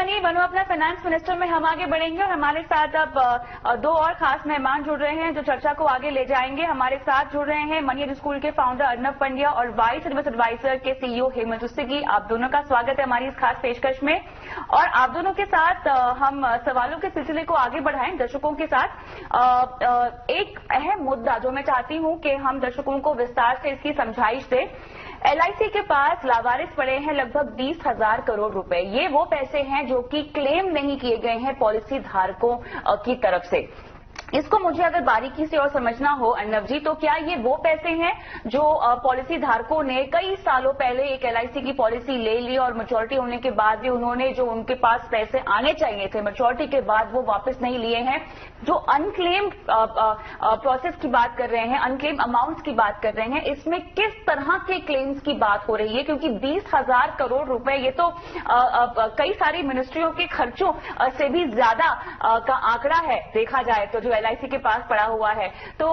Money बनो अपना finance minister में हम आगे बढ़ेंगे और हमारे साथ अब दो और खास मेहमान जुड़ रहे हैं जो चर्चा को आगे ले जाएंगे। हमारे साथ जुड़ रहे हैं मनी स्कूल के फाउंडर अर्नब पंड्या और वाइस सर्विस एडवाइजर के सीईओ हेमंत उस्सेगी। आप दोनों का स्वागत है हमारी इस खास पेशकश में। और आप दोनों के साथ हम सवालों के सिलसिले को आगे बढ़ाएं दर्शकों के साथ। एक अहम मुद्दा जो मैं चाहती हूं कि हम दर्शकों को विस्तार से इसकी समझाइश दें। एलआईसी के पास लावारिस पड़े हैं लगभग 20,000 करोड़ रुपए। ये वो पैसे हैं जो कि क्लेम नहीं किए गए हैं पॉलिसी धारकों की तरफ से। इसको मुझे अगर बारीकी से और समझना हो अर्नब जी, तो क्या ये वो पैसे हैं जो पॉलिसी धारकों ने कई सालों पहले एक एलआईसी की पॉलिसी ले ली और मैच्योरिटी होने के बाद भी उन्होंने जो उनके पास पैसे आने चाहिए थे मैच्योरिटी के बाद वो वापस नहीं लिए हैं? जो अनक्लेम्ड प्रोसेस की बात कर रहे हैं, अनक्लेम्ड अमाउंट्स की बात कर रहे हैं, इसमें किस तरह के क्लेम्स की बात हो रही है? क्योंकि 20,000 करोड़ रुपए ये तो कई सारी मिनिस्ट्रियों के खर्चों से भी ज्यादा का आंकड़ा है देखा जाए तो, जो एलआईसी के पास पड़ा हुआ है। तो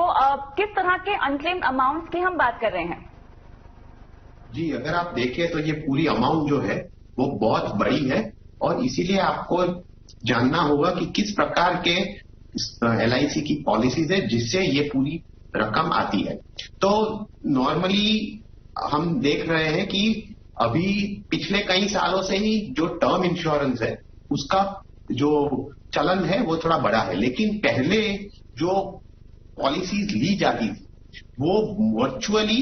किस तरह के अनक्लेम्ड अमाउंट्स की हम बात कर रहे हैं? जी, अगर आप देखें तो ये पूरी अमाउंट जो है वो बहुत बड़ी है और इसीलिए आपको जानना होगा कि किस प्रकार के एलआईसी की पॉलिसीज है जिससे ये पूरी रकम आती है। तो नॉर्मली हम देख रहे हैं कि अभी पिछले कई सालों से ही जो टर्म इंश्योरेंस है उसका जो चलन है वो थोड़ा बड़ा है, लेकिन पहले जो पॉलिसीज ली जाती थी वो वर्चुअली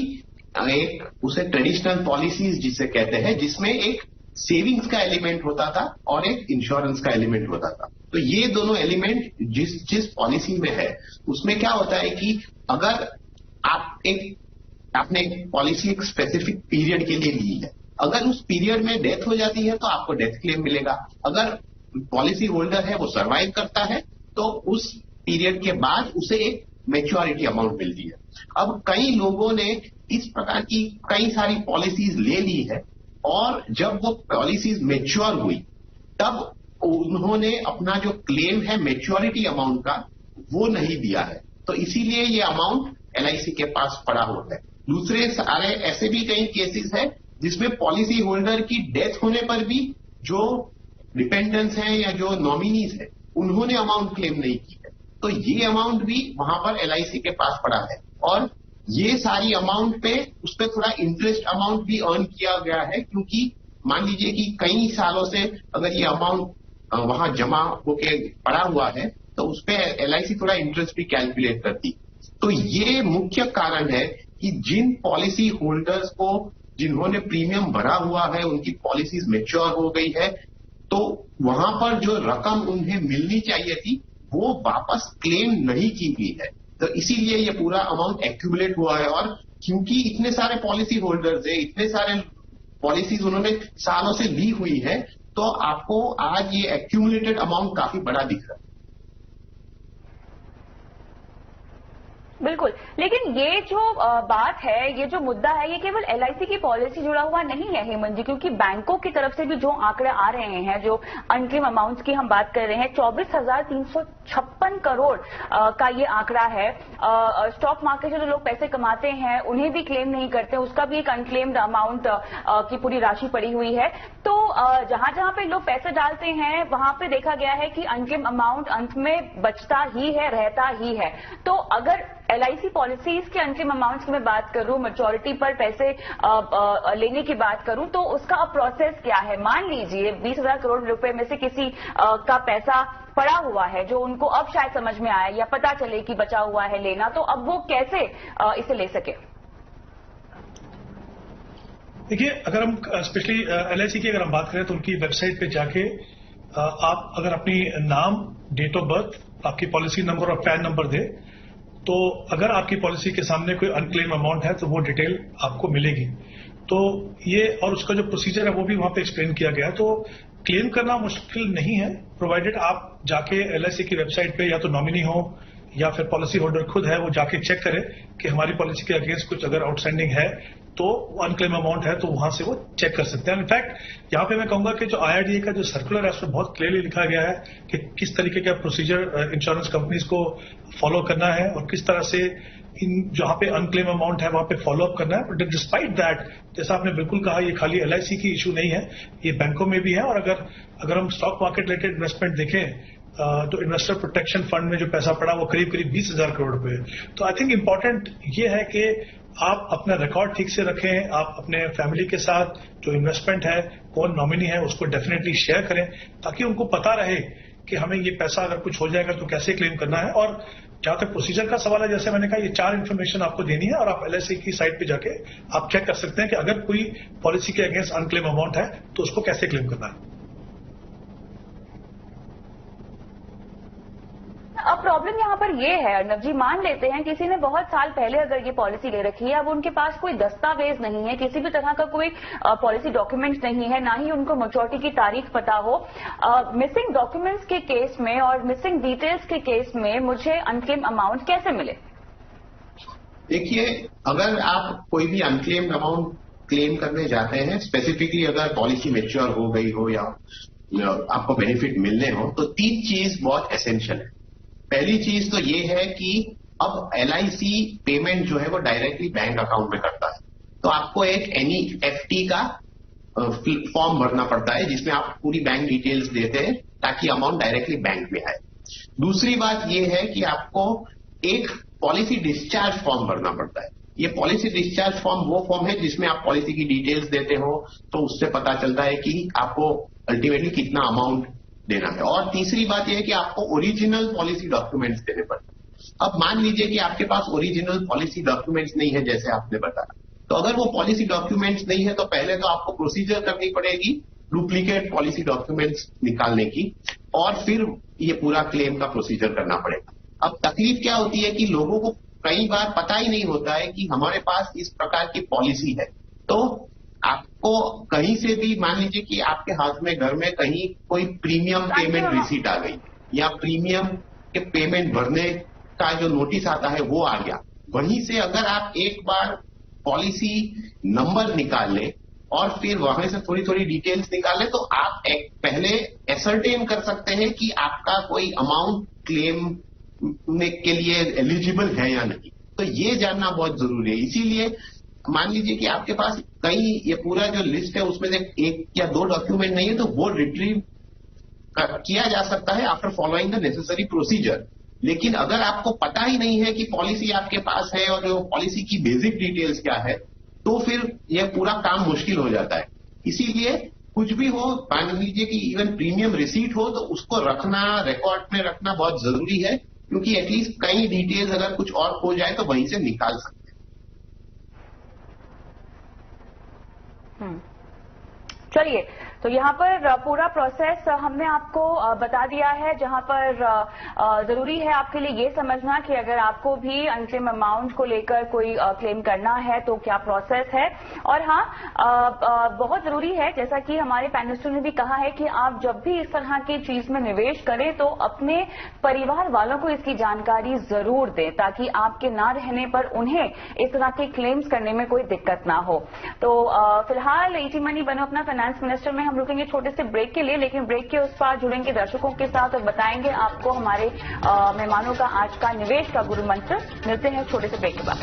एक उसे ट्रेडिशनल पॉलिसीज जिसे कहते हैं, जिसमें एक सेविंग्स का एलिमेंट होता था और एक इंश्योरेंस का एलिमेंट होता था। तो ये दोनों एलिमेंट जिस पॉलिसी में है उसमें क्या होता है कि अगर आपने एक पॉलिसी एक स्पेसिफिक पीरियड के लिए ली है, अगर उस पीरियड में डेथ हो जाती है तो आपको डेथ क्लेम मिलेगा। अगर पॉलिसी होल्डर है वो सर्वाइव करता है तो उस पीरियड के बाद उसे एक मैच्योरिटी अमाउंट मिलती है। अब कई लोगों ने इस प्रकार की कई सारी पॉलिसीज ले ली है और जब वो पॉलिसीज मैच्योर हुई तब उन्होंने अपना जो क्लेम है मैच्योरिटी अमाउंट का वो नहीं दिया है, तो इसीलिए ये अमाउंट एलआईसी के पास पड़ा होता है। दूसरे सारे ऐसे भी कई केसेस हैं जिसमें पॉलिसी होल्डर की डेथ होने पर भी जो डिपेंडेंट्स हैं या जो नॉमिनीज हैं उन्होंने अमाउंट क्लेम नहीं की है, तो ये अमाउंट भी वहां पर एलआईसी के पास पड़ा है। और ये सारी अमाउंट पे उस पर थोड़ा इंटरेस्ट अमाउंट भी अर्न किया गया है, क्योंकि मान लीजिए कि कई सालों से अगर ये अमाउंट वहां जमा होके पड़ा हुआ है तो उस पर एलआईसी थोड़ा इंटरेस्ट भी कैलकुलेट करती। तो ये मुख्य कारण है कि जिन पॉलिसी होल्डर्स को जिन्होंने प्रीमियम भरा हुआ है उनकी पॉलिसीज मैच्योर हो गई है, तो वहां पर जो रकम उन्हें मिलनी चाहिए थी वो वापस क्लेम नहीं की गई है। तो इसीलिए ये पूरा अमाउंट एक्यूमुलेट हुआ है। और क्योंकि इतने सारे पॉलिसी होल्डर्स है, इतने सारे पॉलिसीज उन्होंने सालों से ली हुई है, तो आपको आज ये एक्यूमुलेटेड अमाउंट काफी बड़ा दिख रहा है। बिल्कुल, लेकिन ये जो बात है, ये जो मुद्दा है, ये केवल एलआईसी की पॉलिसी जुड़ा हुआ नहीं है हेमंत जी, क्योंकि बैंकों की तरफ से भी जो आंकड़े आ रहे हैं, जो अनक्लेम अमाउंट्स की हम बात कर रहे हैं, 24,356 करोड़ का ये आंकड़ा है। स्टॉक मार्केट से जो लोग पैसे कमाते हैं उन्हें भी क्लेम नहीं करते, उसका भी एक अनक्लेम्ड अमाउंट की पूरी राशि पड़ी हुई है। तो जहां जहां पे लोग पैसे डालते हैं वहां पे देखा गया है कि अनक्लेम्ड अमाउंट अंत में बचता ही है, रहता ही है। तो अगर एलआईसी पॉलिसीज के अंतिम अमाउंट्स की मैं बात करूं, मैच्योरिटी पर पैसे लेने की बात करूं, तो उसका अब प्रोसेस क्या है? मान लीजिए 20,000 करोड़ रुपए में से किसी का पैसा पड़ा हुआ है जो उनको अब शायद समझ में आया या पता चले कि बचा हुआ है लेना, तो अब वो कैसे इसे ले सके? देखिए, अगर हम स्पेशली एलआईसी की अगर हम बात करें तो उनकी वेबसाइट पे जाके आप अगर अपनी नाम, डेट ऑफ बर्थ, आपकी पॉलिसी नंबर और पैन नंबर दे, तो अगर आपकी पॉलिसी के सामने कोई अनक्लेम अमाउंट है तो वो डिटेल आपको मिलेगी। तो ये और उसका जो प्रोसीजर है वो भी वहां पे एक्सप्लेन किया गया है। तो क्लेम करना मुश्किल नहीं है, प्रोवाइडेड आप जाके एलआईसी की वेबसाइट पे या तो नॉमिनी हो या फिर पॉलिसी होल्डर खुद है वो जाके चेक करे कि हमारी पॉलिसी के अगेंस्ट कुछ अगर आउटस्टैंडिंग है तो अनक्लेम अमाउंट है तो वहां से वो चेक कर सकते हैं। इनफैक्ट यहाँ पे मैं कहूंगा कि जो IRDA का जो सर्कुलर है उसमें बहुत क्लियरली लिखा गया है कि किस तरीके का प्रोसीजर इंश्योरेंस कंपनीज को फॉलो करना है और किस तरह से इन जहां पे अनक्लेम अमाउंट है वहां पे फॉलो अप करना है। बट डिस्पाइट दैट, जैसा आपने बिल्कुल कहा, ये खाली LIC की इशू नहीं है, ये बैंकों में भी है। और अगर हम स्टॉक मार्केट रिलेटेड इन्वेस्टमेंट देखें तो इन्वेस्टर प्रोटेक्शन फंड में जो पैसा पड़ा वो करीब 20,000 करोड़ रुपए। तो आई थिंक इम्पोर्टेंट ये है कि आप अपना रिकॉर्ड ठीक से रखें, आप अपने फैमिली के साथ जो इन्वेस्टमेंट है, कौन नॉमिनी है, उसको डेफिनेटली शेयर करें ताकि उनको पता रहे कि हमें ये पैसा अगर कुछ हो जाएगा तो कैसे क्लेम करना है। और जहां तक प्रोसीजर का सवाल है, जैसे मैंने कहा, ये 4 इन्फॉर्मेशन आपको देनी है और आप LIC की साइट पे जाके आप चेक कर सकते हैं कि अगर कोई पॉलिसी के अगेंस्ट अनक्लेम अमाउंट है तो उसको कैसे क्लेम करना है। अब प्रॉब्लम यहाँ पर ये है अर्नब जी, मान लेते हैं किसी ने बहुत साल पहले अगर ये पॉलिसी ले रखी है, अब उनके पास कोई दस्तावेज नहीं है, किसी भी तरह का कोई पॉलिसी डॉक्यूमेंट्स नहीं है, ना ही उनको मैच्योरिटी की तारीख पता हो। मिसिंग डॉक्यूमेंट्स के केस में और मिसिंग डिटेल्स के केस में मुझे अनक्लेम अमाउंट कैसे मिले? देखिए, अगर आप कोई भी अनक्लेम्ड अमाउंट क्लेम करने जाते हैं, स्पेसिफिकली अगर पॉलिसी मैच्योर हो गई हो या आपको बेनिफिट मिलने हो, तो 3 चीज बहुत एसेंशियल है। पहली चीज तो ये है कि अब LIC पेमेंट जो है वो डायरेक्टली बैंक अकाउंट में करता है, तो आपको एक NEFT का फॉर्म भरना पड़ता है जिसमें आप पूरी बैंक डिटेल्स देते हैं ताकि अमाउंट डायरेक्टली बैंक में आए। दूसरी बात यह है कि आपको एक पॉलिसी डिस्चार्ज फॉर्म भरना पड़ता है। ये पॉलिसी डिस्चार्ज फॉर्म वो फॉर्म है जिसमें आप पॉलिसी की डिटेल्स देते हो, तो उससे पता चलता है कि आपको अल्टीमेटली कितना अमाउंट देना है। और तीसरी बात यह है कि आपको ओरिजिनल पॉलिसी डॉक्यूमेंट्स देने पड़ते हैं। अब मान लीजिए कि आपके पास ओरिजिनल पॉलिसी डॉक्यूमेंट्स नहीं है, जैसे आपने बताया, तो अगर वो पॉलिसी डॉक्यूमेंट्स नहीं है तो पहले तो आपको प्रोसीजर करनी पड़ेगी डुप्लीकेट पॉलिसी डॉक्यूमेंट्स निकालने की, और फिर ये पूरा क्लेम का प्रोसीजर करना पड़ेगा। अब तकलीफ क्या होती है कि लोगों को कई बार पता ही नहीं होता है कि हमारे पास इस प्रकार की पॉलिसी है। तो आपको कहीं से भी, मान लीजिए कि आपके हाथ में घर में कहीं कोई प्रीमियम पेमेंट रिसीट आ गई या प्रीमियम के पेमेंट भरने का जो नोटिस आता है वो आ गया, वहीं से अगर आप एक बार पॉलिसी नंबर निकाल लें और फिर वहां से थोड़ी थोड़ी डिटेल्स निकाल लें, तो आप पहले एसर्टेन कर सकते हैं कि आपका कोई अमाउंट क्लेम के लिए एलिजिबल है या नहीं। तो ये जानना बहुत जरूरी है। इसीलिए मान लीजिए कि आपके पास कहीं ये पूरा जो लिस्ट है उसमें से 1 या 2 डॉक्यूमेंट नहीं है, तो वो रिट्रीव किया जा सकता है after following the necessary procedure. लेकिन अगर आपको पता ही नहीं है कि पॉलिसी आपके पास है और जो पॉलिसी की बेसिक डिटेल्स क्या है, तो फिर यह पूरा काम मुश्किल हो जाता है। इसीलिए कुछ भी हो, मान लीजिए कि इवन प्रीमियम रिसीट हो, तो उसको रखना, रिकॉर्ड में रखना बहुत जरूरी है, क्योंकि एटलीस्ट कई डिटेल्स अगर कुछ और हो जाए तो वहीं से निकाल सकते हैं। चलिए, तो यहाँ पर पूरा प्रोसेस हमने आपको बता दिया है, जहाँ पर जरूरी है आपके लिए ये समझना कि अगर आपको भी अनक्लेम अमाउंट को लेकर कोई क्लेम करना है तो क्या प्रोसेस है। और हाँ, बहुत जरूरी है, जैसा कि हमारे पैनलिस्टों ने भी कहा है, कि आप जब भी इस तरह की चीज में निवेश करें तो अपने परिवार वालों को इसकी जानकारी जरूर दें, ताकि आपके ना रहने पर उन्हें इस तरह के क्लेम्स करने में कोई दिक्कत ना हो। तो फिलहाल ईटी मनी बनो अपना फाइनेंस मिनिस्टर में हम रुकेंगे छोटे से ब्रेक के लिए, लेकिन ब्रेक के उस पार जुड़ेंगे दर्शकों के साथ और बताएंगे आपको हमारे मेहमानों का आज का निवेश का गुरु मंत्र। मिलते हैं छोटे से ब्रेक के बाद।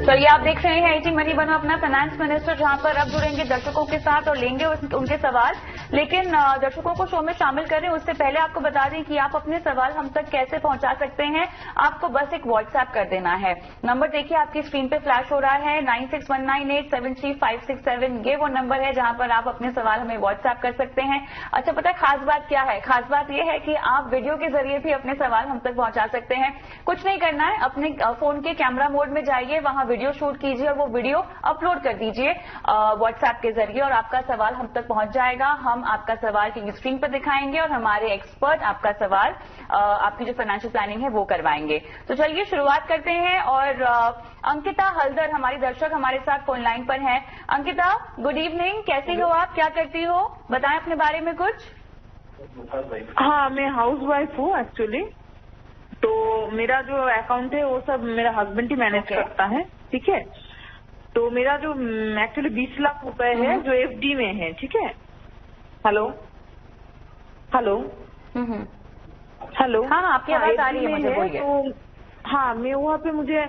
चलिए, आप देख रहे हैं ईटी मनी बनो अपना फाइनेंस मिनिस्टर, जहां पर अब जुड़ेंगे दर्शकों के साथ और लेंगे उनके सवाल। लेकिन दर्शकों को शो में शामिल करें उससे पहले आपको बता दें कि आप अपने सवाल हम तक कैसे पहुंचा सकते हैं। आपको बस एक व्हाट्सएप कर देना है। नंबर देखिए आपकी स्क्रीन पे फ्लैश हो रहा है, 9619873567। ये वो नंबर है जहां पर आप अपने सवाल हमें व्हाट्सएप कर सकते हैं। अच्छा, पता है खास बात क्या है? खास बात यह है कि आप वीडियो के जरिए भी अपने सवाल हम तक पहुंचा सकते हैं। कुछ नहीं करना है, अपने फोन के कैमरा मोड में जाइए, वहां वीडियो शूट कीजिए और वो वीडियो अपलोड कर दीजिए व्हाट्सएप के जरिए और आपका सवाल हम तक पहुंच जाएगा। हम आपका सवाल टीवी स्क्रीन पर दिखाएंगे और हमारे एक्सपर्ट आपका सवाल आपकी जो फाइनेंशियल प्लानिंग है वो करवाएंगे। तो चलिए शुरुआत करते हैं और अंकिता हल्दर हमारी दर्शक हमारे साथ फोन लाइन पर हैं। अंकिता, गुड इवनिंग, कैसी हो आप, क्या करती हो, बताएं अपने बारे में कुछ। हाँ, मैं हाउस वाइफ हूँ एक्चुअली। तो मेरा जो अकाउंट है वो सब मेरा हस्बैंड ही मैनेज करता है, ठीक है। तो मेरा जो एक्चुअली 20 लाख रुपए है जो एफडी में है, ठीक है। हेलो हेलो हेलो, हाँ आपकी आवाज आ रही है मुझे, बोलिए। तो हाँ, मैं वहाँ पे मुझे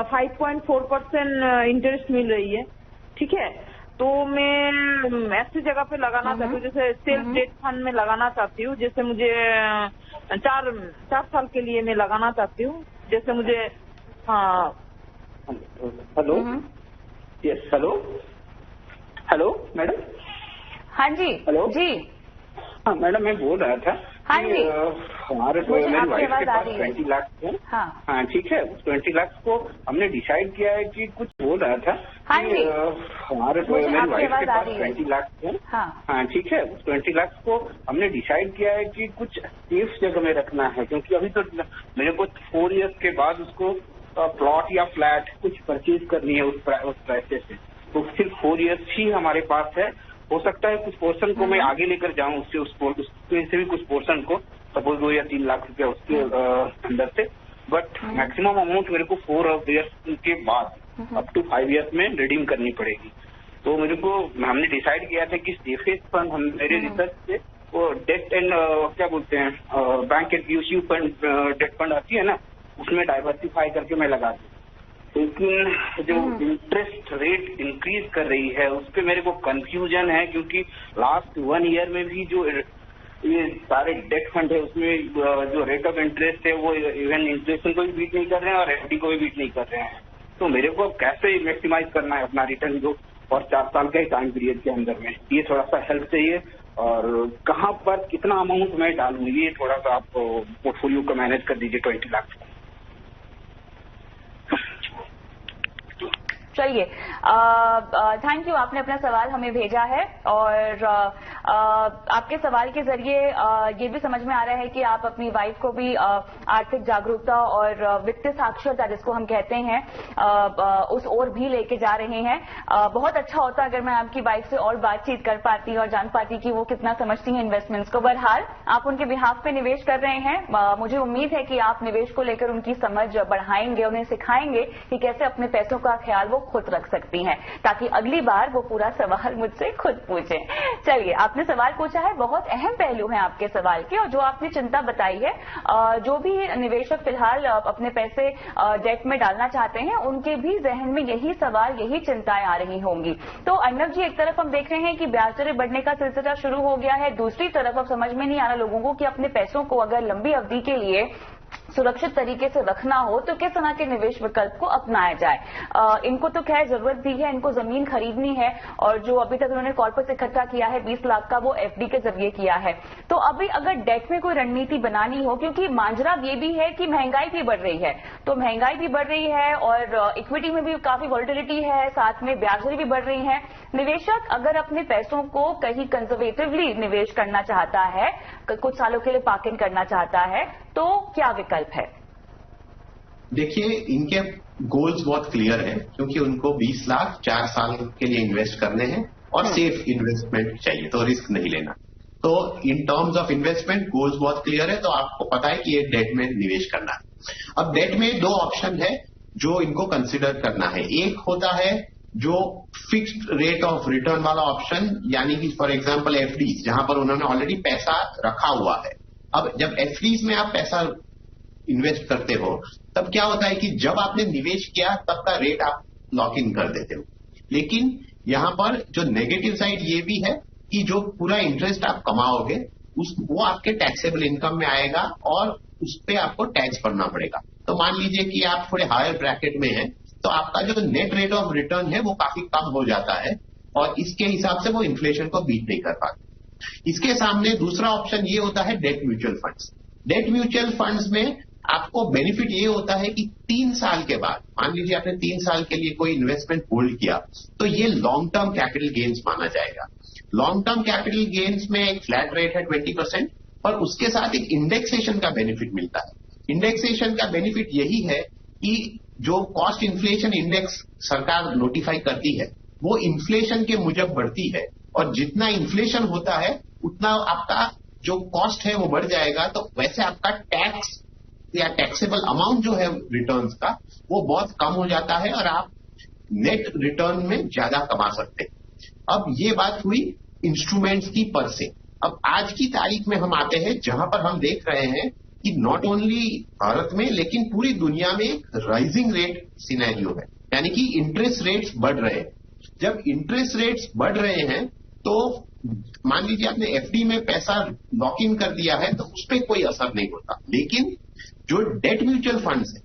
5.4% इंटरेस्ट मिल रही है, ठीक है। तो मैं ऐसी जगह पे लगाना चाहती हूँ, जैसे सेल्फ डेट फंड में लगाना चाहती हूँ। जैसे मुझे 4 साल के लिए मैं लगाना चाहती हूँ। जैसे मुझे hello, yes, hello hello madam. हाँ जी, हेलो जी। हाँ मैडम, मैं बोल रहा था हाँ जी, हमारे मेरी वाइफ के पास 20 लाख है। हाँ ठीक है, उस 20 लाख को हमने डिसाइड किया है कि कुछ बोल रहा था। हाँ जी, हमारे मेरी वाइफ के पास 20 लाख है। हाँ ठीक है, उस 20 लाख को हमने डिसाइड किया है कि कुछ सेफ जगह में रखना है, क्योंकि अभी तो मेरे को 4 इयर्स के बाद उसको प्लॉट या फ्लैट कुछ परचेज करनी है उस पैसे से। तो सिर्फ 4 इयर्स ही हमारे पास है। हो सकता है कुछ पोर्शन को मैं आगे लेकर जाऊं, उससे भी कुछ पोर्शन को, सपोज 2 या 3 लाख रुपया उसके अंदर से, बट मैक्सिमम अमाउंट मेरे को 4 इयर्स के बाद अप टू 5 इयर्स में रिडीम करनी पड़ेगी। तो मेरे को हमने डिसाइड किया था कि सेफेस्ट फंड हम मेरे रिसर्च से वो डेट एंड क्या बोलते हैं bank and PUC fund, debt fund आती है ना, उसमें डाइवर्सिफाई करके मैं लगा दूं। लेकिन जो इंटरेस्ट रेट इंक्रीज कर रही है उस पर मेरे को कंफ्यूजन है, क्योंकि लास्ट 1 ईयर में भी जो ये सारे डेट फंड है उसमें जो रेट ऑफ इंटरेस्ट है वो इवन इन्फ्लेशन को भी बीट नहीं कर रहे हैं और एफडी को भी बीट नहीं कर रहे हैं। तो मेरे को कैसे मैक्सिमाइज करना है अपना रिटर्न जो और 4 साल के टाइम पीरियड के अंदर में, ये थोड़ा सा हेल्प चाहिए। और कहाँ पर कितना अमाउंट मैं डालूं, ये थोड़ा सा आप पोर्टफोलियो को मैनेज कर दीजिए 20 लाख। चलिए, थैंक यू, आपने अपना सवाल हमें भेजा है और आपके सवाल के जरिए ये भी समझ में आ रहा है कि आप अपनी वाइफ को भी आर्थिक जागरूकता और वित्तीय साक्षरता जिसको हम कहते हैं उस ओर भी लेके जा रहे हैं। बहुत अच्छा होता अगर मैं आपकी वाइफ से और बातचीत कर पाती और जान पाती कि वो कितना समझती हैं इन्वेस्टमेंट्स को। बहरहाल आप उनके बिहाफ पे निवेश कर रहे हैं, मुझे उम्मीद है कि आप निवेश को लेकर उनकी समझ बढ़ाएंगे, उन्हें सिखाएंगे कि कैसे अपने पैसों का ख्याल वो खुद रख सकती हैं, ताकि अगली बार वो पूरा सवाल मुझसे खुद पूछे। चलिए, आपने सवाल पूछा है, बहुत अहम पहलू है आपके सवाल के, और जो आपने चिंता बताई है, जो भी निवेशक फिलहाल अपने पैसे डेट में डालना चाहते हैं उनके भी जहन में यही सवाल, यही चिंताएं आ रही होंगी। तो अर्नब जी, एक तरफ हम देख रहे हैं कि ब्याज दरें बढ़ने का सिलसिला शुरू हो गया है, दूसरी तरफ अब समझ में नहीं आ रहा लोगों को कि अपने पैसों को अगर लंबी अवधि के लिए सुरक्षित तरीके से रखना हो तो किस तरह के निवेश विकल्प को अपनाया जाए। इनको तो खैर जरूरत भी है, इनको जमीन खरीदनी है और जो अभी तक उन्होंने कॉर्पस इकट्ठा किया है 20 लाख का, वो एफडी के जरिए किया है। तो अभी अगर डेट में कोई रणनीति बनानी हो, क्योंकि मांजरा ये भी है कि महंगाई भी बढ़ रही है, तो महंगाई भी बढ़ रही है और इक्विटी में भी काफी वॉलेटिलिटी है, साथ में ब्याज दरें भी बढ़ रही है। निवेशक अगर अपने पैसों को कहीं कंजर्वेटिवली निवेश करना चाहता है, कुछ सालों के लिए पार्किंग करना चाहता है, तो क्या विकल्प है? देखिए, इनके गोल्स बहुत क्लियर है, क्योंकि उनको 20 लाख 4 साल के लिए इन्वेस्ट करने हैं और सेफ इन्वेस्टमेंट चाहिए, तो रिस्क नहीं लेना। तो in terms of investment goals बहुत क्लियर है, तो आपको पता है कि ये डेट में निवेश करना है। अब डेट में 2 ऑप्शन है जो इनको कंसिडर करना है। एक होता है जो फिक्स्ड रेट ऑफ रिटर्न वाला ऑप्शन, यानी कि फॉर एग्जांपल एफडीज, जहां पर उन्होंने ऑलरेडी पैसा रखा हुआ है। अब जब एफडीज में आप पैसा इन्वेस्ट करते हो तब क्या होता है कि जब आपने निवेश किया तब का रेट आप लॉक इन कर देते हो, लेकिन यहां पर जो नेगेटिव साइड ये भी है कि जो पूरा इंटरेस्ट आप कमाओगे वो आपके टैक्सेबल इनकम में आएगा और उस पर आपको टैक्स भरना पड़ेगा। तो मान लीजिए कि आप थोड़े हायर ब्रैकेट में हैं, तो आपका जो नेट रेट ऑफ रिटर्न है वो काफी कम हो जाता है और इसके हिसाब से वो इन्फ्लेशन को बीट नहीं कर पाते। इसके सामने दूसरा ऑप्शन ये होता है date mutual funds. Date mutual funds में आपको बेनिफिट ये होता है कि 3 साल के बाद, मान लीजिए आपने 3 साल के लिए कोई इन्वेस्टमेंट होल्ड किया, तो ये लॉन्ग टर्म कैपिटल गेन्स माना जाएगा। लॉन्ग टर्म कैपिटल गेन्स में एक फ्लैट रेट है 20%, और उसके साथ एक इंडेक्सेशन का बेनिफिट मिलता है। इंडेक्सेशन का बेनिफिट यही है कि जो कॉस्ट इन्फ्लेशन इंडेक्स सरकार नोटिफाई करती है वो इन्फ्लेशन के मुजब बढ़ती है, और जितना इन्फ्लेशन होता है उतना आपका जो कॉस्ट है वो बढ़ जाएगा। तो वैसे आपका टैक्स या टैक्सेबल अमाउंट जो है रिटर्न्स का वो बहुत कम हो जाता है और आप नेट रिटर्न में ज्यादा कमा सकते हैं। अब ये बात हुई इंस्ट्रूमेंट्स की पर से। अब आज की तारीख में हम आते हैं जहां पर हम देख रहे हैं कि नॉट ओनली भारत में लेकिन पूरी दुनिया में एक राइजिंग रेट सिनेरियो है, यानी कि इंटरेस्ट रेट्स बढ़ रहे हैं। जब इंटरेस्ट रेट्स बढ़ रहे हैं तो मान लीजिए आपने एफडी में पैसा लॉक इन कर दिया है तो उस पर कोई असर नहीं होता, लेकिन जो डेट म्यूचुअल फंड्स है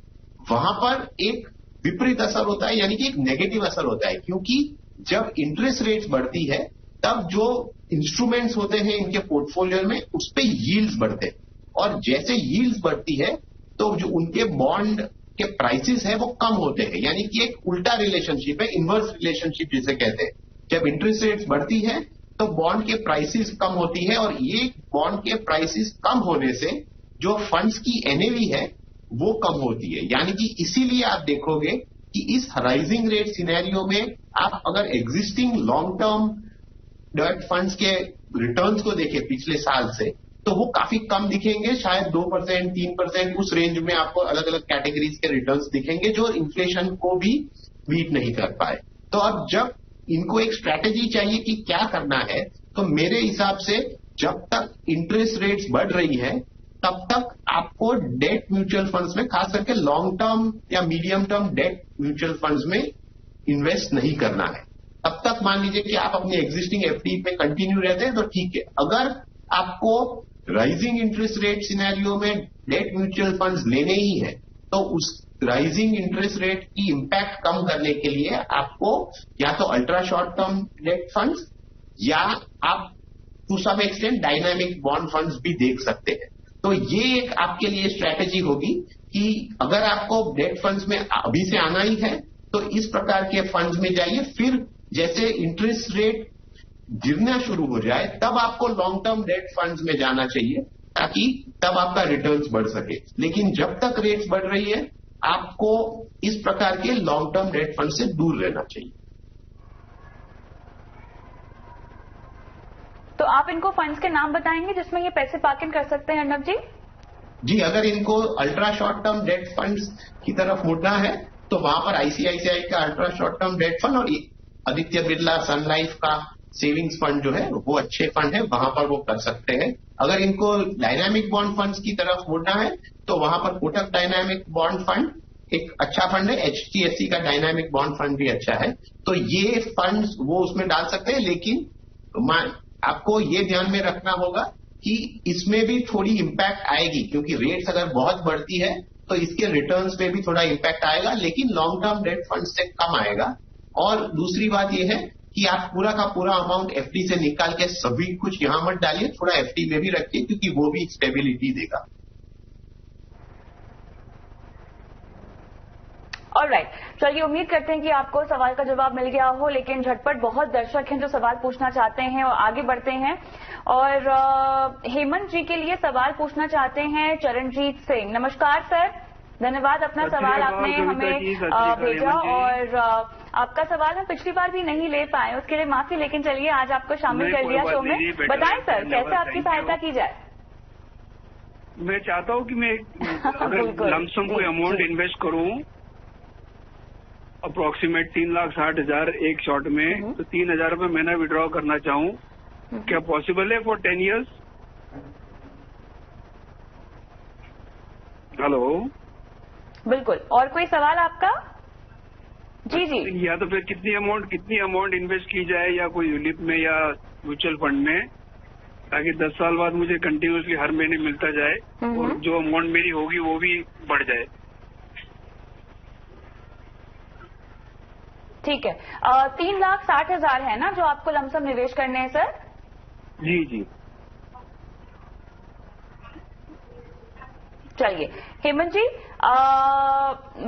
वहां पर एक विपरीत असर होता है, यानी कि एक नेगेटिव असर होता है, क्योंकि जब इंटरेस्ट रेट्स बढ़ती है तब जो इंस्ट्रूमेंट्स होते हैं इनके पोर्टफोलियो में उस पर यील्ड्स बढ़ते हैं, और जैसे यील्ड्स बढ़ती है तो जो उनके बॉन्ड के प्राइसेस है वो कम होते हैं, यानी कि एक उल्टा रिलेशनशिप है, इनवर्स रिलेशनशिप जिसे कहते हैं। जब इंटरेस्ट रेट्स बढ़ती है तो बॉन्ड के प्राइसेस कम होती है, और ये बॉन्ड के प्राइसेस कम होने से जो फंड्स की एनएवी है वो कम होती है। यानी कि इसीलिए आप देखोगे कि इस राइजिंग रेट सिनेरियो में आप अगर existing long term debt funds के रिटर्न्स को देखें पिछले साल से, तो वो काफी कम दिखेंगे, शायद 2%, 3% उस रेंज में आपको अलग अलग कैटेगरीज के रिटर्न्स दिखेंगे जो इन्फ्लेशन को भी बीट नहीं कर पाए। तो अब जब इनको एक स्ट्रैटेजी चाहिए कि क्या करना है, तो मेरे हिसाब से जब तक इंटरेस्ट रेट्स बढ़ रही है तब तक आपको डेट म्यूचुअल फंड्स में, खास करके लॉन्ग टर्म या medium term debt mutual funds में इन्वेस्ट नहीं करना है। तब तक मान लीजिए कि आप अपनी एग्जिस्टिंग एफडी पे कंटिन्यू रहते हैं तो ठीक है। अगर आपको राइजिंग इंटरेस्ट रेट सिनेरियो में डेट म्यूचुअल फंड्स लेने ही है तो उस राइजिंग इंटरेस्ट रेट की इंपैक्ट कम करने के लिए आपको या तो ultra short term debt funds या आप to some extent dynamic bond funds भी देख सकते हैं। तो ये एक आपके लिए स्ट्रैटेजी होगी कि अगर आपको डेट फंड्स में अभी से आना ही है तो इस प्रकार के फंड्स में जाइए, फिर जैसे इंटरेस्ट रेट गिरना शुरू हो जाए तब आपको लॉन्ग टर्म डेट फंड्स में जाना चाहिए, ताकि तब आपका रिटर्न्स बढ़ सके। लेकिन जब तक रेट्स बढ़ रही है आपको इस प्रकार के लॉन्ग टर्म डेट फंड से दूर रहना चाहिए। तो आप इनको फंड्स के नाम बताएंगे जिसमें ये पैसे पार्क इन कर सकते हैं अर्नब जी? जी, अगर इनको ultra short term debt funds की तरफ मुड़ना है तो वहां पर आईसीआईसीआई का ultra short term date fund और आदित्य बिरला सन लाइफ का सेविंग्स फंड जो है वो अच्छे फंड है, वहां पर वो कर सकते हैं। अगर इनको डायनामिक बॉन्ड फंड्स की तरफ मुड़ना है तो वहां पर कोटक डायनामिक बॉन्ड फंड एक अच्छा फंड है, एचडीएफसी का डायनामिक बॉन्ड फंड भी अच्छा है, तो ये फंड्स वो उसमें डाल सकते हैं। लेकिन आपको ये ध्यान में रखना होगा कि इसमें भी थोड़ी इंपैक्ट आएगी, क्योंकि रेट्स अगर बहुत बढ़ती है तो इसके रिटर्न्स पे भी थोड़ा इंपैक्ट आएगा, लेकिन लॉन्ग टर्म डेट फंड से कम आएगा। और दूसरी बात यह है कि आप पूरा का पूरा अमाउंट एफडी से निकाल के सभी कुछ यहां मत डालिए, थोड़ा एफडी में भी रखिए, क्योंकि वो भी स्टेबिलिटी देगा। ऑलराइट, चलिए उम्मीद करते हैं कि आपको सवाल का जवाब मिल गया हो, लेकिन झटपट बहुत दर्शक हैं जो सवाल पूछना चाहते हैं और आगे बढ़ते हैं। और हेमंत जी के लिए सवाल पूछना चाहते हैं चरणजीत सिंह। नमस्कार सर, धन्यवाद अपना सवाल आपने हमें भेजा, और आपका सवाल हम पिछली बार भी नहीं ले पाए, उसके लिए माफी, लेकिन चलिए आज आपको शामिल कर लिया शो में। बताएं सर, कैसे आपकी सहायता की जाए? मैं चाहता हूँ कि मैं अगर लमसम कोई अमाउंट इन्वेस्ट करूँ अप्रोक्सीमेट 3,60,000 एक शॉट में, तो 3,000 रुपये महीना विड्रॉ करना चाहूँ, क्या पॉसिबल है फॉर 10 years? हेलो, बिल्कुल। और कोई सवाल आपका? जी जी। या तो फिर कितनी अमाउंट इन्वेस्ट की जाए, या कोई यूलिप में या म्यूचुअल फंड में, ताकि 10 साल बाद मुझे कंटिन्यूसली हर महीने मिलता जाए और जो अमाउंट मेरी होगी वो भी बढ़ जाए। ठीक है, 3,60,000 है ना जो आपको लमसम निवेश करने हैं सर? जी जी। चलिए हेमंत जी,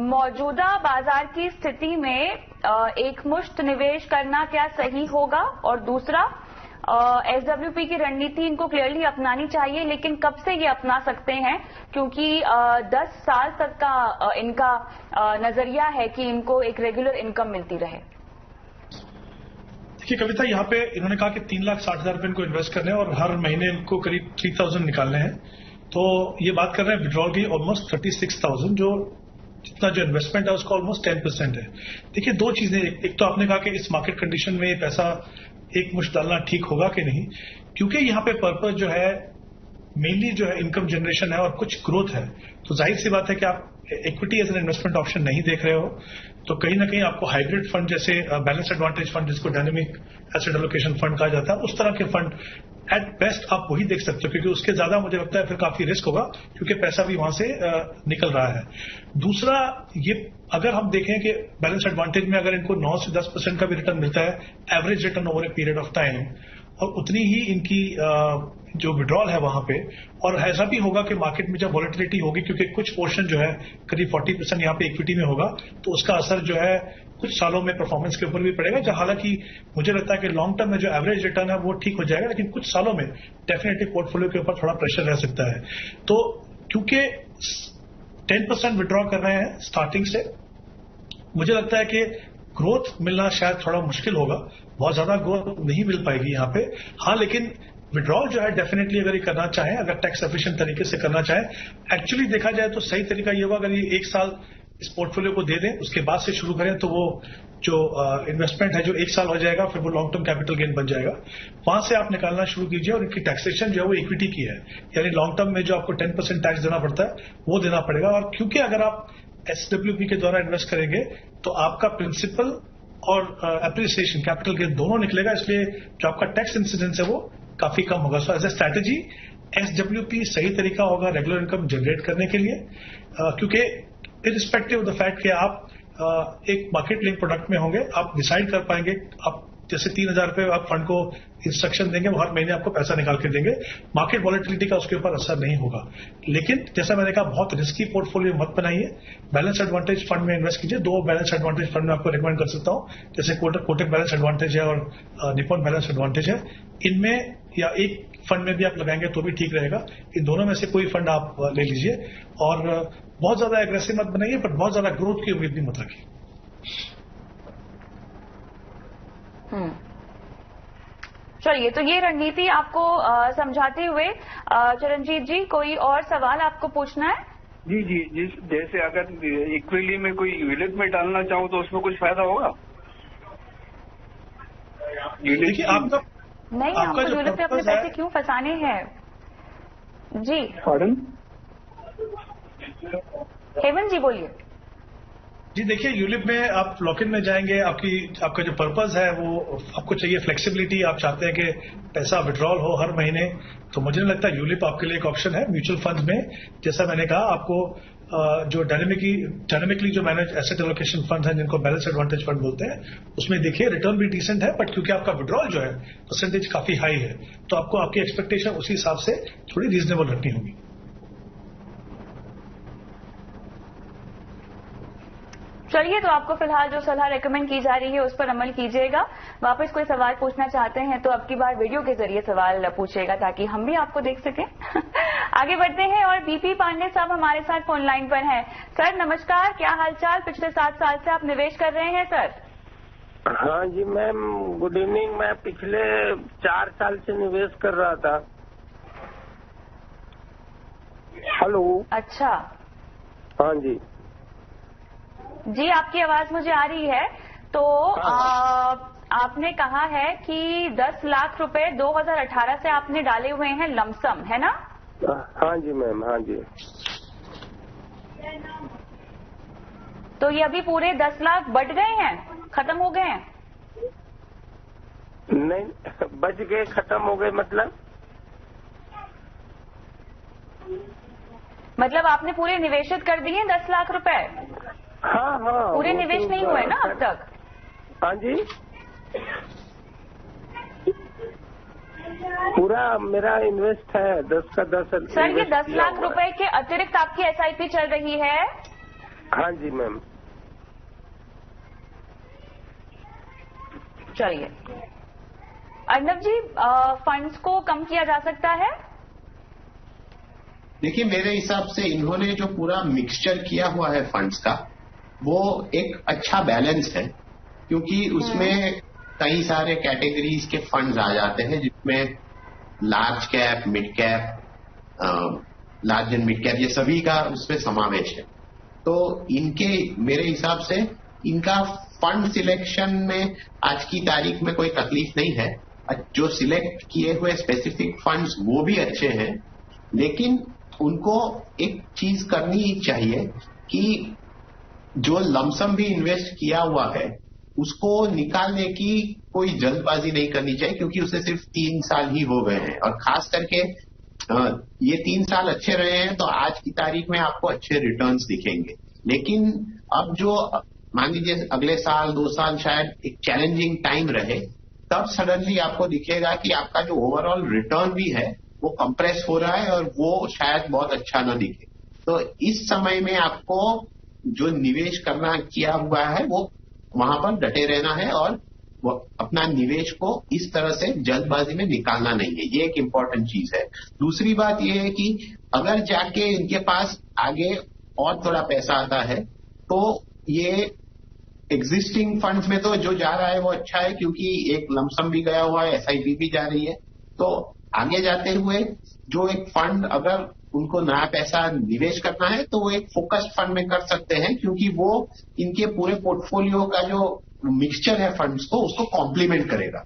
मौजूदा बाजार की स्थिति में एक मुश्त निवेश करना क्या सही होगा? और दूसरा, एसडब्ल्यूपी की रणनीति इनको क्लियरली अपनानी चाहिए, लेकिन कब से ये अपना सकते हैं? क्योंकि 10 साल तक का इनका नजरिया है कि इनको एक रेगुलर इनकम मिलती रहे। देखिए कविता, यहाँ पे इन्होंने कहा कि 3,60,000 रुपए इनको इन्वेस्ट करने हैं और हर महीने इनको करीब 3,000 निकालने हैं। तो ये बात कर रहे हैं विड्रॉल की ऑलमोस्ट 36,000, जो जितना जो इन्वेस्टमेंट है उसका ऑलमोस्ट 10% है। देखिए दो चीजें, एक तो आपने कहा कि इस मार्केट कंडीशन में ये पैसा एक मुश्त डालना ठीक होगा कि नहीं, क्योंकि यहाँ पे पर्पस जो है मेनली जो है इनकम जनरेशन है और कुछ ग्रोथ है। तो जाहिर सी बात है कि आप equity as an investment option नहीं देख रहे हो, तो कहीं ना कहीं आपको हाइब्रिड फंड जैसे बैलेंस एडवांटेज फंड, जिसको डायनेमिक एसेट एलोकेशन फंड कहा जाता है, उस तरह के फंड एट बेस्ट आप वही देख सकते हो, क्योंकि उसके ज्यादा मुझे लगता है फिर काफी रिस्क होगा, क्योंकि पैसा भी वहां से निकल रहा है। दूसरा, ये अगर हम देखें कि बैलेंस एडवांटेज में अगर इनको 9 से 10% का भी रिटर्न मिलता है, average return over a period of time, और उतनी ही इनकी जो विड्रॉल है वहां पे, और ऐसा भी होगा कि मार्केट में जब वॉलेटिलिटी होगी, क्योंकि कुछ पोर्शन जो है करीब 40% यहाँ पे इक्विटी में होगा, तो उसका असर जो है कुछ सालों में परफॉर्मेंस के ऊपर भी पड़ेगा। जो हालांकि मुझे लगता है कि लॉन्ग टर्म में जो एवरेज रिटर्न है वो ठीक हो जाएगा, लेकिन कुछ सालों में डेफिनेटली पोर्टफोलियो के ऊपर थोड़ा प्रेशर रह सकता है। तो क्योंकि 10% विड्रॉ कर रहे हैं स्टार्टिंग से, मुझे लगता है कि ग्रोथ मिलना शायद थोड़ा मुश्किल होगा, बहुत ज्यादा ग्रोथ नहीं मिल पाएगी यहाँ पे। हाँ, लेकिन विड्रॉल जो है डेफिनेटली अगर ये करना चाहें, अगर टैक्स एफिशिएंट तरीके से करना चाहें, एक्चुअली देखा जाए तो सही तरीका ये होगा अगर ये 1 साल इस पोर्टफोलियो को दे दें, उसके बाद से शुरू करें, तो वो जो इन्वेस्टमेंट है जो 1 साल हो जाएगा, फिर वो लॉन्ग टर्म कैपिटल गेन बन जाएगा। वहां से आप निकालना शुरू कीजिए, और इनकी टैक्सेशन जो है वो इक्विटी की है, यानी लॉन्ग टर्म में जो आपको 10% टैक्स देना पड़ता है वो देना पड़ेगा। और क्योंकि अगर आप एसडब्ल्यूपी के द्वारा इन्वेस्ट करेंगे तो आपका प्रिंसिपल और एप्रिसिएशन कैपिटल गेन दोनों निकलेगा, इसलिए जो आपका टैक्स इंसिडेंस है वो काफी कम होगा। So as a strategy SWP सही तरीका होगा रेगुलर इनकम जनरेट करने के लिए, क्योंकि इरिस्पेक्टिव ऑफ द फैक्ट कि आप एक मार्केट लिंक प्रोडक्ट में होंगे, आप डिसाइड कर पाएंगे। आप जैसे 3,000 रुपए आप फंड को इंस्ट्रक्शन देंगे, वो हर महीने आपको पैसा निकाल के देंगे, मार्केट वॉलेटिलिटी का उसके ऊपर असर नहीं होगा। लेकिन जैसा मैंने कहा, बहुत रिस्की पोर्टफोलियो मत बनाइए, बैलेंस एडवांटेज फंड में इन्वेस्ट कीजिए। 2 बैलेंस एडवांटेज फंड में आपको रिकमेंड कर सकता हूं, जैसे कोटक बैलेंस एडवांटेज है और निप्पॉन बैलेंस एडवांटेज है। इनमें या एक फंड में भी आप लगाएंगे तो भी ठीक रहेगा। इन दोनों में से कोई फंड आप ले लीजिए, और बहुत ज्यादा एग्रेसिव मत बनाइए, पर बहुत ज्यादा ग्रोथ की उम्मीद भी मत रखिए। चलिए, तो ये रणनीति आपको समझाते हुए चरणजीत जी, कोई और सवाल आपको पूछना है? जी, जैसे अगर इक्विटी में कोई यूलिप में डालना चाहूँ तो उसमें कुछ फायदा होगा? देखिए आपका नहीं, आपको यूलिप पे अपने पैसे क्यों फंसाने हैं? जी पॉर्डन, हेमंत जी बोलिए। जी देखिए, यूलिप में आप लॉक इन में जाएंगे, आपका जो पर्पस है वो आपको चाहिए फ्लेक्सिबिलिटी, आप चाहते हैं कि पैसा विड्रॉल हो हर महीने, तो मुझे नहीं लगता यूलिप आपके लिए एक ऑप्शन है। म्यूचुअल फंड में जैसा मैंने कहा, आपको जो डायनेमिकली जो मैनेज एसेट एलोकेशन फंड है, जिनको बैलेंस एडवांटेज फंड बोलते हैं, उसमें देखिए रिटर्न भी डिसेंट है, बट क्योंकि आपका विड्रॉल जो है परसेंटेज काफी हाई है, तो आपको आपकी एक्सपेक्टेशन उसी हिसाब से थोड़ी रीजनेबल रखनी होगी। चलिए, तो आपको फिलहाल जो सलाह रेकमेंड की जा रही है उस पर अमल कीजिएगा। वापस कोई सवाल पूछना चाहते हैं तो अब की बार वीडियो के जरिए सवाल पूछिएगा, ताकि हम भी आपको देख सकें। आगे बढ़ते हैं, और बीपी पांडे साहब हमारे साथ फोन लाइन पर हैं। सर नमस्कार, क्या हालचाल? पिछले 7 साल से आप निवेश कर रहे हैं सर? हाँ जी मैम, गुड इवनिंग। मैं पिछले 4 साल से निवेश कर रहा था। हेलो। अच्छा। हाँ जी जी, आपकी आवाज मुझे आ रही है। तो आपने कहा है कि 10 लाख रुपए 2018 से आपने डाले हुए हैं लमसम, है ना? हाँ जी मैम, हाँ जी। तो ये अभी पूरे 10 लाख बढ़ गए हैं, खत्म हो गए हैं? नहीं, बच गए, खत्म हो गए मतलब आपने पूरे निवेशित कर दिए 10 लाख रुपए? हाँ, पूरे निवेश नहीं हुए ना अब तक? हाँ जी, पूरा मेरा इन्वेस्ट है 10 का 10। सर ये 10 लाख रुपए के अतिरिक्त आपकी एसआईपी चल रही है? हाँ जी मैम। चलिए अर्नब जी, फंड्स को कम किया जा सकता है? देखिए, मेरे हिसाब से इन्होंने जो पूरा मिक्सचर किया हुआ है फंड्स का, वो एक अच्छा बैलेंस है, क्योंकि उसमें कई सारे कैटेगरीज के फंड्स आ जाते हैं, जिसमें large cap, mid cap, large and mid cap, ये सभी का उसमें समावेश है। तो इनके मेरे हिसाब से इनका फंड सिलेक्शन में आज की तारीख में कोई तकलीफ नहीं है। जो सिलेक्ट किए हुए स्पेसिफिक फंड्स वो भी अच्छे हैं, लेकिन उनको एक चीज करनी चाहिए कि जो लमसम भी इन्वेस्ट किया हुआ है उसको निकालने की कोई जल्दबाजी नहीं करनी चाहिए, क्योंकि उसे सिर्फ 3 साल ही हो गए हैं, और खास करके ये 3 साल अच्छे रहे हैं तो आज की तारीख में आपको अच्छे रिटर्न्स दिखेंगे। लेकिन अब जो मान लीजिए अगले साल 2 साल शायद एक चैलेंजिंग टाइम रहे, तब सडनली आपको दिखेगा कि आपका जो ओवरऑल रिटर्न भी है वो कंप्रेस हो रहा है और वो शायद बहुत अच्छा न दिखे। तो इस समय में आपको जो निवेश करना किया हुआ है वो वहां पर डटे रहना है, और वो अपना निवेश को इस तरह से जल्दबाजी में निकालना नहीं है। ये एक इम्पोर्टेंट चीज है। दूसरी बात ये है कि अगर जाके इनके पास आगे और थोड़ा पैसा आता है तो ये एग्जिस्टिंग फंड्स में तो जो जा रहा है वो अच्छा है, क्योंकि एक लमसम भी गया हुआ है, एसआईपी भी जा रही है। तो आगे जाते हुए जो एक फंड अगर उनको नया पैसा निवेश करना है तो वो एक फोकस्ड फंड में कर सकते हैं, क्योंकि वो इनके पूरे पोर्टफोलियो का जो मिक्सचर है फंड्स को उसको कॉम्प्लीमेंट करेगा।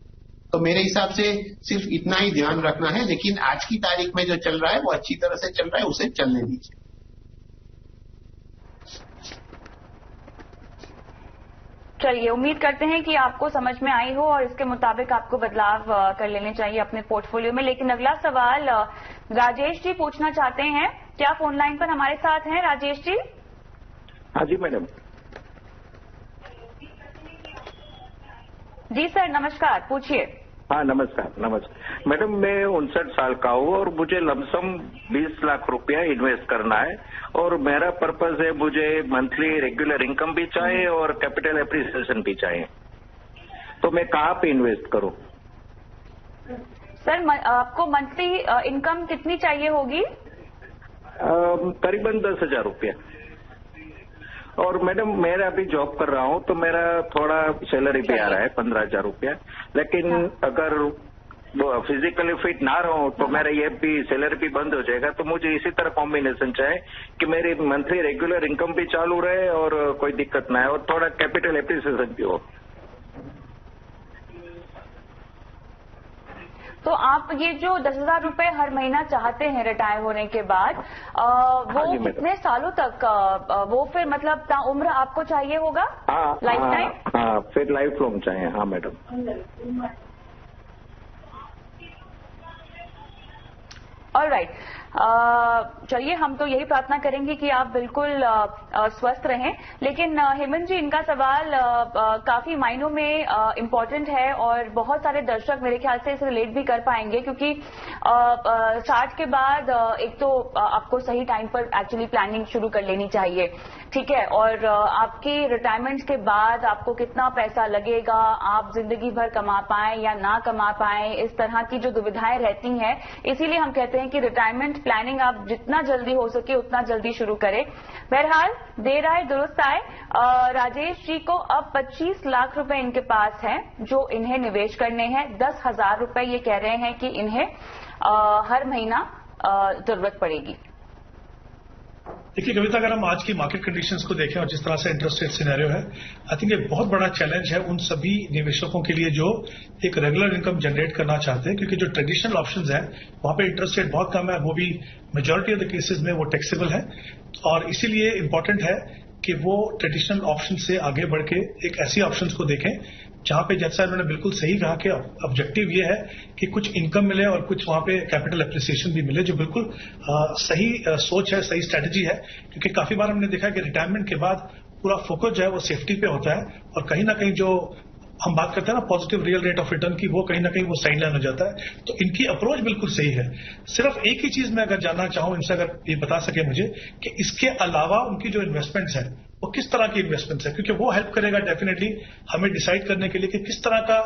तो मेरे हिसाब से सिर्फ इतना ही ध्यान रखना है, लेकिन आज की तारीख में जो चल रहा है वो अच्छी तरह से चल रहा है, उसे चलने दीजिए। चलिए, उम्मीद करते हैं कि आपको समझ में आई हो और इसके मुताबिक आपको बदलाव कर लेने चाहिए अपने पोर्टफोलियो में। लेकिन अगला सवाल राजेश जी पूछना चाहते हैं। क्या फोन लाइन पर हमारे साथ हैं राजेश जी? हाँ जी मैडम। जी सर, नमस्कार, पूछिए। हाँ नमस्कार। नमस्कार मैडम, मैं 59 साल का हूँ और मुझे लमसम 20 लाख रुपया इन्वेस्ट करना है, और मेरा पर्पज है मुझे मंथली रेगुलर इनकम भी चाहिए और कैपिटल एप्रिसिएशन भी चाहिए। तो मैं कहाँ पे इन्वेस्ट करूँ? सर, आपको मंथली इनकम कितनी चाहिए होगी? करीबन 10,000 रुपया। और मैडम मेरा अभी जॉब कर रहा हूँ तो मेरा थोड़ा सैलरी भी आ रहा है 15,000 रुपया, लेकिन अगर फिजिकली फिट ना रहूं तो मेरा ये भी सैलरी भी बंद हो जाएगा। तो मुझे इसी तरह कॉम्बिनेशन चाहिए कि मेरी मंथली रेगुलर इनकम भी चालू रहे और कोई दिक्कत ना है, और थोड़ा कैपिटल एप्रिसिएशन भी हो। तो आप ये जो 10,000 रुपए हर महीना चाहते हैं रिटायर होने के बाद, वो कितने सालों तक वो फिर मतलब ताउम्र आपको चाहिए होगा? Life time? हाँ, फिर लाइफ लॉन्ग चाहिए। हाँ मैडम। ऑलराइट, चलिए, हम तो यही प्रार्थना करेंगे कि आप बिल्कुल स्वस्थ रहें। लेकिन हेमंत जी, इनका सवाल काफी मायनों में इम्पोर्टेंट है और बहुत सारे दर्शक मेरे ख्याल से इसे रिलेट भी कर पाएंगे, क्योंकि 60 के बाद एक तो आपको सही टाइम पर एक्चुअली प्लानिंग शुरू कर लेनी चाहिए, ठीक है, और आपकी रिटायरमेंट के बाद आपको कितना पैसा लगेगा, आप जिंदगी भर कमा पाएं या ना कमा पाएं, इस तरह की जो दुविधाएं रहती हैं। इसीलिए हम कहते हैं कि रिटायरमेंट प्लानिंग आप जितना जल्दी हो सके उतना जल्दी शुरू करें। बहरहाल, देर आए दुरुस्त आए। राजेश जी को अब 25 लाख रुपए इनके पास हैं जो इन्हें निवेश करने हैं। 10,000 रुपए ये कह रहे हैं कि इन्हें हर महीना जरूरत पड़ेगी। देखिए कविता, अगर हम आज की मार्केट कंडीशंस को देखें और जिस तरह से इंटरेस्ट रेट सिनेरियो है, आई थिंक एक बहुत बड़ा चैलेंज है उन सभी निवेशकों के लिए जो एक रेगुलर इनकम जनरेट करना चाहते हैं, क्योंकि जो ट्रेडिशनल ऑप्शंस हैं वहां पे इंटरेस्ट रेट बहुत कम है, वो भी मेजॉरिटी ऑफ द केसेस में वो टैक्सेबल है, और इसीलिए इम्पोर्टेंट है कि वो ट्रेडिशनल ऑप्शन से आगे बढ़ के एक ऐसी ऑप्शंस को देखें जहां पे, जैसा इन्होंने बिल्कुल सही कहा कि ऑब्जेक्टिव ये है कि कुछ इनकम मिले और कुछ वहां पे कैपिटल एप्रिसिएशन भी मिले, जो बिल्कुल सही सोच है, सही स्ट्रैटेजी है। क्योंकि काफी बार हमने देखा कि रिटायरमेंट के बाद पूरा फोकस जो है वो सेफ्टी पे होता है, और कहीं ना कहीं जो हम बात करते हैं ना positive real rate of return की, वो कहीं ना कहीं वो साइड लाइन हो जाता है। तो इनकी अप्रोच बिल्कुल सही है। सिर्फ एक ही चीज मैं अगर जानना चाहूं इनसे, अगर ये बता सके मुझे कि इसके अलावा उनकी जो इन्वेस्टमेंट्स है वो किस तरह की इन्वेस्टमेंट्स है, क्योंकि वो हेल्प करेगा डेफिनेटली हमें डिसाइड करने के लिए कि किस तरह का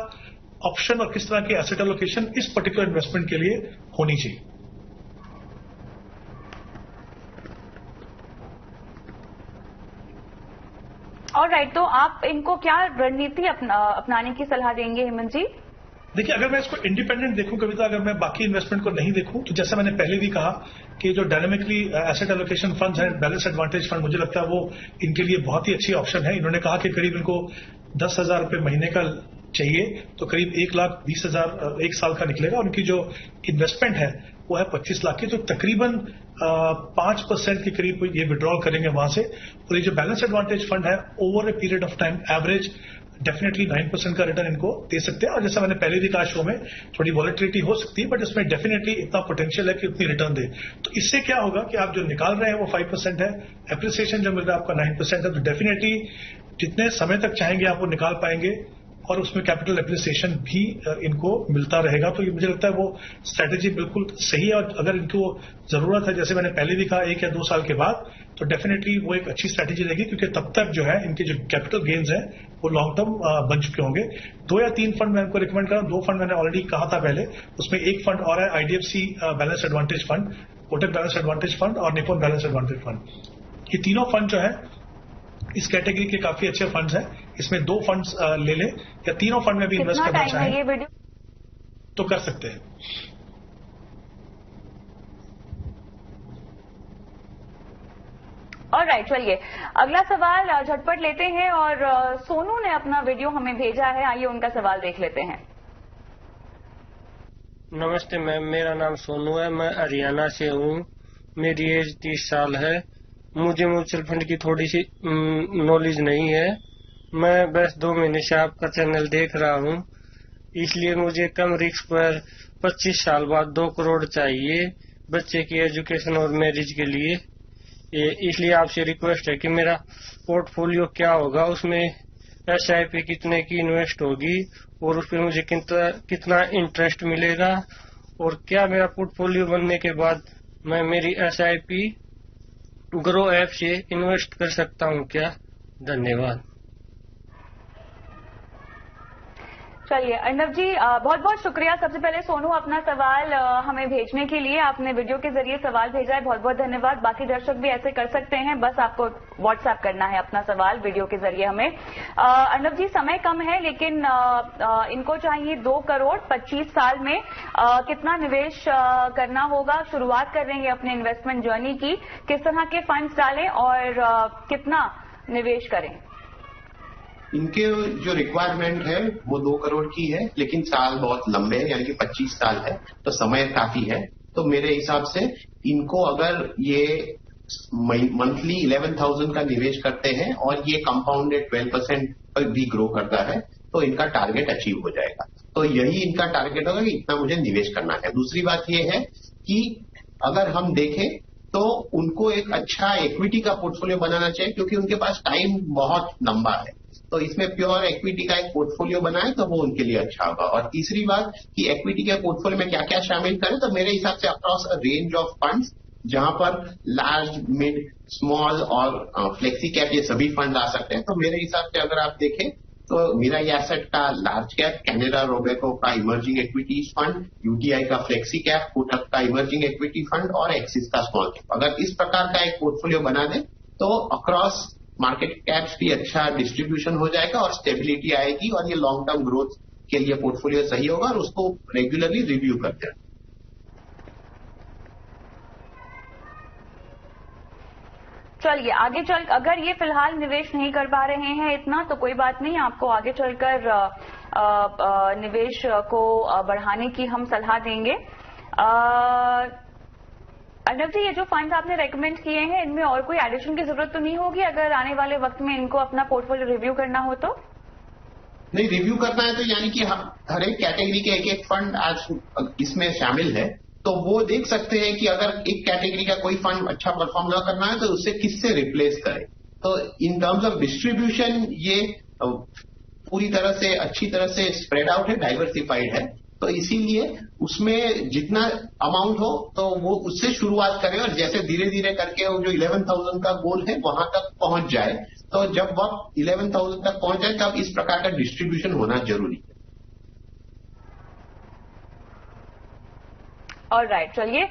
ऑप्शन और किस तरह की एसेट एलोकेशन इस पर्टिकुलर इन्वेस्टमेंट के लिए होनी चाहिए। ऑलराइट, तो आप इनको क्या रणनीति अपनाने की सलाह देंगे हेमंत जी? देखिए, अगर मैं इसको इंडिपेंडेंट देखूं कविता, अगर मैं बाकी इन्वेस्टमेंट को नहीं देखूं, तो जैसा मैंने पहले भी कहा कि जो डायनेमिकली एसेट एलोकेशन फंड्स हैं, बैलेंस एडवांटेज फंड, मुझे लगता है वो इनके लिए बहुत ही अच्छी ऑप्शन है। इन्होंने कहा कि करीब इनको 10,000 रुपये महीने का चाहिए, तो करीब 1,20,000 एक साल का निकलेगा। उनकी जो इन्वेस्टमेंट है वो है 25 लाख की, तो तकरीबन 5% के करीब ये विड्रॉल करेंगे वहां से। और ये जो बैलेंस एडवांटेज फंड है, over a period of time average definitely 9% का रिटर्न इनको दे सकते हैं। और जैसा मैंने पहले भी कहा शो में, थोड़ी वॉलेटिलिटी हो सकती है, बट इसमें डेफिनेटली इतना पोटेंशियल है कि उतनी रिटर्न दे। तो इससे क्या होगा कि आप जो निकाल रहे हैं वो 5% है, एप्रिसिएशन जो मिल रहा है आपका 9% है, तो डेफिनेटली जितने समय तक चाहेंगे आप वो निकाल पाएंगे और उसमें कैपिटल एप्रिसिएशन भी इनको मिलता रहेगा। तो ये मुझे लगता है वो स्ट्रेटेजी बिल्कुल सही है। और अगर इनको जरूरत है, जैसे मैंने पहले भी कहा, 1 या 2 साल के बाद, तो डेफिनेटली वो एक अच्छी स्ट्रेटेजी रहेगी, क्योंकि तब तक जो है इनके जो कैपिटल गेन्स हैं वो लॉन्ग टर्म बन चुके होंगे। 2 या 3 फंड मैं इनको रिकमेंड कर रहा हूं। 2 फंड मैंने ऑलरेडी कहा था पहले, उसमें एक फंड और है IDFC balance advantage fund, Kotak balance advantage fund और निप्पॉन बैलेंस एडवांटेज फंड। ये तीनों फंड जो है इस कैटेगरी के काफी अच्छे फंड्स हैं। इसमें 2 फंड्स ले लें या तीनों फंड में भी इन्वेस्ट करना चाहें तो कर सकते हैं। ऑलराइट, चलिए अगला सवाल झटपट लेते हैं। और सोनू ने अपना वीडियो हमें भेजा है, आइए उनका सवाल देख लेते हैं। नमस्ते मैम, मेरा नाम सोनू है, मैं हरियाणा से हूँ, मेरी एज 30 साल है। मुझे म्यूचुअल फंड की थोड़ी सी नॉलेज नहीं है। मैं बस 2 महीने से आपका चैनल देख रहा हूँ, इसलिए मुझे कम रिस्क पर 25 साल बाद 2 करोड़ चाहिए बच्चे की एजुकेशन और मैरिज के लिए। इसलिए आपसे रिक्वेस्ट है कि मेरा पोर्टफोलियो क्या होगा, उसमें SIP कितने की इन्वेस्ट होगी और उस पर मुझे कितना इंटरेस्ट मिलेगा, और क्या मेरा पोर्टफोलियो बनने के बाद मैं मेरी SIP ग्रो ऐप से इन्वेस्ट कर सकता हूँ क्या? धन्यवाद। चलिए अर्णव जी, बहुत बहुत शुक्रिया सबसे पहले सोनू अपना सवाल हमें भेजने के लिए। आपने वीडियो के जरिए सवाल भेजा है, बहुत बहुत धन्यवाद। बाकी दर्शक भी ऐसे कर सकते हैं, बस आपको व्हाट्सएप करना है अपना सवाल वीडियो के जरिए हमें। अर्णव जी, समय कम है, लेकिन इनको चाहिए 2 करोड़ 25 साल में कितना निवेश करना होगा? शुरुआत कर देंगे अपने इन्वेस्टमेंट जर्नी की, किस तरह के फंड्स डालें और कितना निवेश करें? इनके जो रिक्वायरमेंट है वो 2 करोड़ की है, लेकिन साल बहुत लंबे हैं, यानी कि 25 साल है, तो समय काफी है। तो मेरे हिसाब से इनको अगर ये मंथली 11,000 का निवेश करते हैं और ये कंपाउंडेड 12% पर भी ग्रो करता है, तो इनका टारगेट अचीव हो जाएगा। तो यही इनका टारगेट होगा कि इतना मुझे निवेश करना है। दूसरी बात ये है कि अगर हम देखें तो उनको एक अच्छा इक्विटी का पोर्टफोलियो बनाना चाहिए, क्योंकि उनके पास टाइम बहुत लंबा है। तो इसमें प्योर इक्विटी का एक पोर्टफोलियो बनाए तो वो उनके लिए अच्छा होगा। और तीसरी बात कि इक्विटी के पोर्टफोलियो में क्या क्या शामिल करें, तो मेरे हिसाब से across a range of funds, जहां पर लार्ज, मिड, स्मॉल और फ्लेक्सी कैप ये सभी फंड आ सकते हैं। तो मेरे हिसाब से अगर आप देखें तो मिराई एसेट का लार्ज कैप, कैनेरा रोबेको का इमर्जिंग इक्विटीज फंड, UTI का फ्लेक्सी कैप, कोटक का इमर्जिंग इक्विटी फंड और एक्सिस का स्मॉल कैप, अगर इस प्रकार का एक पोर्टफोलियो बना दें तो अक्रॉस मार्केट कैप्स भी अच्छा डिस्ट्रीब्यूशन हो जाएगा और स्टेबिलिटी आएगी, और ये लॉन्ग टर्म ग्रोथ के लिए पोर्टफोलियो सही होगा। और उसको रेगुलरली रिव्यू करते हैं। चलिए आगे चल, अगर ये फिलहाल निवेश नहीं कर पा रहे हैं इतना, तो कोई बात नहीं, आपको आगे चलकर निवेश को बढ़ाने की हम सलाह देंगे। अर्णव जी, ये जो फंड आपने रेकमेंड किए हैं, इनमें और कोई एडिशन की जरूरत तो नहीं होगी अगर आने वाले वक्त में इनको अपना पोर्टफोलियो रिव्यू करना हो तो? नहीं, रिव्यू करना है तो यानी कि हर एक कैटेगरी के एक फंड आज इसमें शामिल है, तो वो देख सकते हैं कि अगर एक कैटेगरी का कोई फंड अच्छा परफॉर्म ना करना है तो उससे किससे रिप्लेस करें। तो इन टर्म्स ऑफ डिस्ट्रीब्यूशन ये पूरी तरह से अच्छी तरह से स्प्रेड आउट है, डाइवर्सिफाइड है। तो इसीलिए उसमें जितना अमाउंट हो तो वो उससे शुरुआत करें और जैसे धीरे धीरे करके वो जो 11,000 का गोल है वहां तक पहुंच जाए। तो जब वह 11,000 तक पहुंच जाए तब इस प्रकार का डिस्ट्रीब्यूशन होना जरूरी है। ऑलराइट, चलिए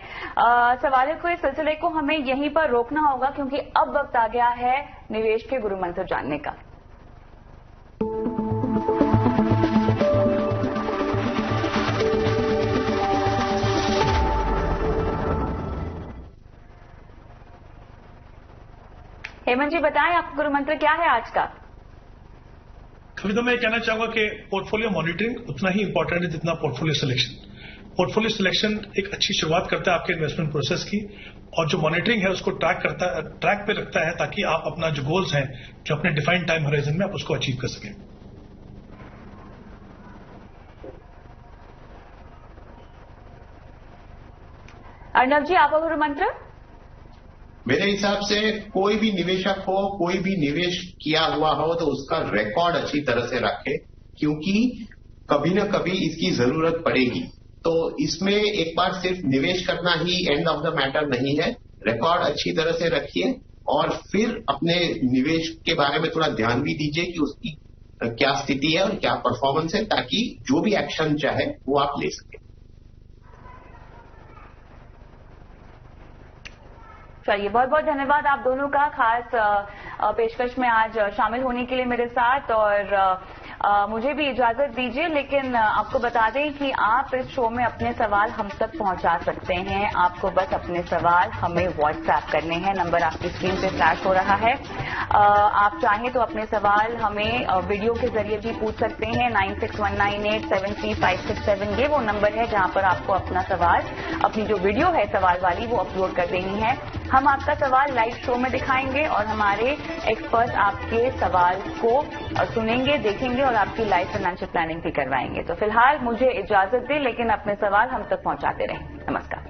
सवालों को इस सिलसिले को हमें यहीं पर रोकना होगा क्योंकि अब वक्त आ गया है निवेश के गुरु मंत्र जानने का। हेमंत जी बताएं, आपका गुरु मंत्र क्या है आज का? अभी तो मैं कहना चाहूंगा कि पोर्टफोलियो मॉनिटरिंग उतना ही इंपॉर्टेंट है जितना पोर्टफोलियो सिलेक्शन। पोर्टफोलियो सिलेक्शन एक अच्छी शुरुआत करता है आपके इन्वेस्टमेंट प्रोसेस की, और जो मॉनिटरिंग है उसको ट्रैक पे रखता है ताकि आप अपना जो गोल्स हैं, जो अपने डिफाइंड टाइम होराइजन में आप उसको अचीव कर सकें। अर्नब जी, आपका गुरु मंत्र? मेरे हिसाब से कोई भी निवेशक हो, कोई भी निवेश किया हुआ हो तो उसका रिकॉर्ड अच्छी तरह से रखे, क्योंकि कभी न कभी इसकी जरूरत पड़ेगी। तो इसमें एक बार सिर्फ निवेश करना ही एंड ऑफ द मैटर नहीं है। रिकॉर्ड अच्छी तरह से रखिए और फिर अपने निवेश के बारे में थोड़ा ध्यान भी दीजिए कि उसकी क्या स्थिति है और क्या परफॉर्मेंस है, ताकि जो भी एक्शन चाहे वो आप ले सकें। चलिए, बहुत बहुत धन्यवाद आप दोनों का खास पेशकश में आज शामिल होने के लिए मेरे साथ। और मुझे भी इजाजत दीजिए, लेकिन आपको बता दें कि आप इस शो में अपने सवाल हम तक पहुंचा सकते हैं। आपको बस अपने सवाल हमें व्हाट्सएप करने हैं। नंबर आपकी स्क्रीन पे फ्लैश हो रहा है। आप चाहें तो अपने सवाल हमें वीडियो के जरिए भी पूछ सकते हैं। 9619873567 ये वो नंबर है जहां पर आपको अपना सवाल, अपनी जो वीडियो है सवाल वाली, वो अपलोड कर देनी है। हम आपका सवाल लाइव शो में दिखाएंगे और हमारे एक्सपर्ट आपके सवाल को सुनेंगे, देखेंगे और आपकी लाइव फाइनेंशियल प्लानिंग भी करवाएंगे। तो फिलहाल मुझे इजाजत दें, लेकिन अपने सवाल हम तक पहुंचाते रहें। नमस्कार।